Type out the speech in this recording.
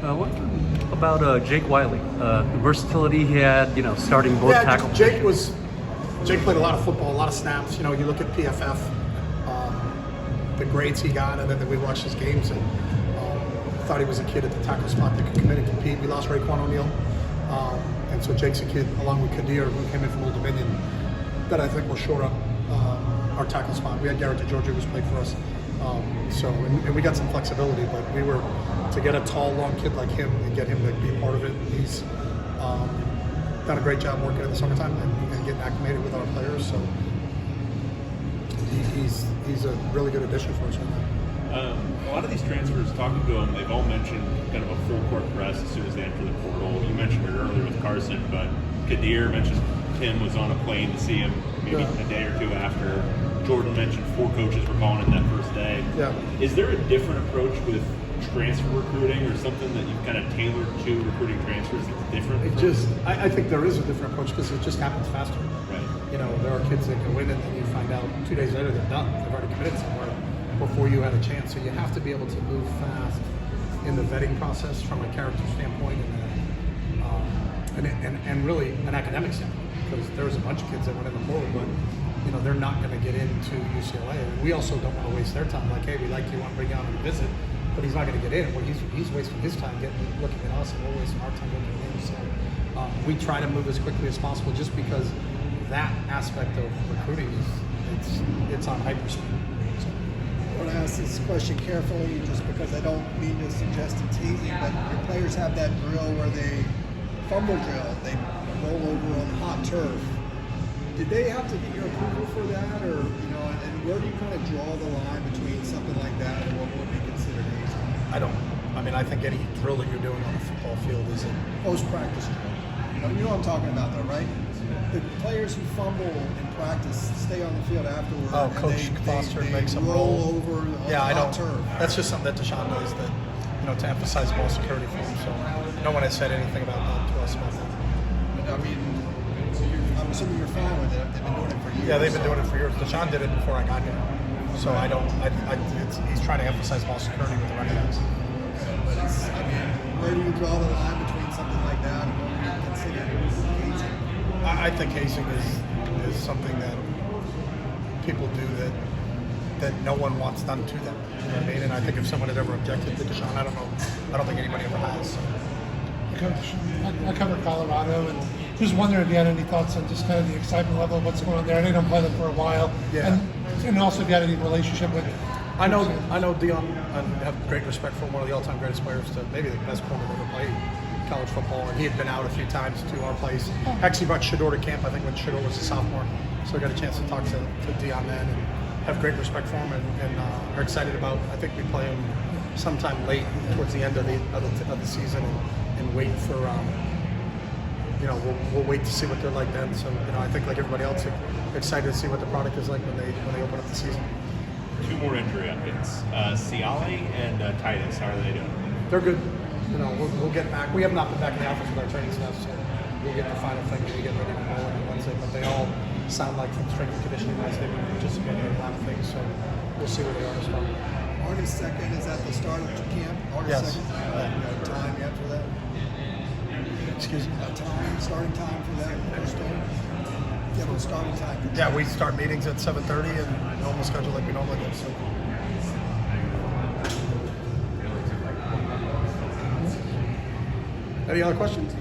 What about Jake Wiley? The versatility he had, starting both tackle. Jake played a lot of football, a lot of snaps. You look at PFF, the grades he got, and then we watched his games and thought he was a kid at the tackle spot that could come in and compete. We lost Raekwon O'Neal, and so Jake's a kid, along with Kadir, who came in from Old Dominion, that I think will shore up our tackle spot. We had Garrett DeGiorgio who's played for us, and we got some flexibility, but we were to get a tall, long kid like him and get him to be a part of it. He's done a great job working in the summertime and getting acclimated with our players. So he's a really good addition for us right now. A lot of these transfers, talking to them, they've all mentioned kind of a full court press as soon as they enter the portal. You mentioned it earlier with Carson, but Kadir mentioned Tim was on a plane to see him maybe a day or two after. Jordan mentioned 4 coaches were calling him that first day. Yeah. Is there a different approach with transfer recruiting, or something that you've kind of tailored to recruiting transfers that's different? I think there is a different approach because it just happens faster. Right. There are kids that go in and then you find out 2 days later they're done. They've already committed somewhere before you had a chance. So you have to be able to move fast in the vetting process from a character standpoint and really an academic standpoint, because there's a bunch of kids that went in the portal, but they're not going to get into UCLA. And we also don't want to waste their time. Like, hey, we like you, want to bring you on a visit, but he's not going to get in. Well, he's wasting his time looking at us, and we're wasting our time looking at him. So we try to move as quickly as possible, just because that aspect of recruiting it's on hyperspeed. I want to ask this question carefully, just because I don't mean to suggest it's easy, but your players have that drill where they fumble drill, they roll over on hot turf. Did they have to get your approval for that, or and where do you kind of draw the line between something like that and what would be considered easy? I think any drill that you're doing on a football field is a post-practice drill. You know what I'm talking about, though, right? The players who fumble in practice stay on the field afterward. Oh, Coach Foster makes them roll over on hot turf. That's just something that Deshaun does, that to emphasize ball security for him. So no one has said anything about that to us about that. I'm assuming you're fine with it. They've been doing it for years. Yeah, they've been doing it for years. Deshaun did it before I got here. So he's trying to emphasize ball security with the running backs. But where do you draw the line between something like that and what you consider hazing? I think hazing is something that people do that no one wants done to them. You know what I mean? And I think if someone had ever objected to Deshaun, I don't think anybody ever has. I covered Colorado, and just wondering if you had any thoughts on just kind of the excitement level of what's going on there. I know you don't play them for a while, and also if you had any relationship with. I know Dion. I have great respect for him, one of the all-time greatest players, to maybe the best corner that ever played college football, and he had been out a few times to our place. Actually brought Shador to camp, I think, when Shador was a sophomore, so I got a chance to talk to Dion then, and have great respect for him, and are excited about. I think we play him sometime late towards the end of the season, and wait for. We'll wait to see what they're like then. So I think, like everybody else, excited to see what the product is like when they open up the season. 2 more injury updates. Ciale and Titus, how are they doing? They're good. We'll get back. We have not been back in the office with our training staff, so we'll get the final thing when we get ready to go on Wednesday. But they all sound like, from strength and conditioning wise, they've been participating in a lot of things. So we'll see where they are as well. August 2nd is at the start of camp. August 2nd. Time yet for that? Excuse me. Starting time for that first day. Yeah, we're starting time. Yeah, we start meetings at 7:30 and normal schedule like we normally do. So. Any other questions?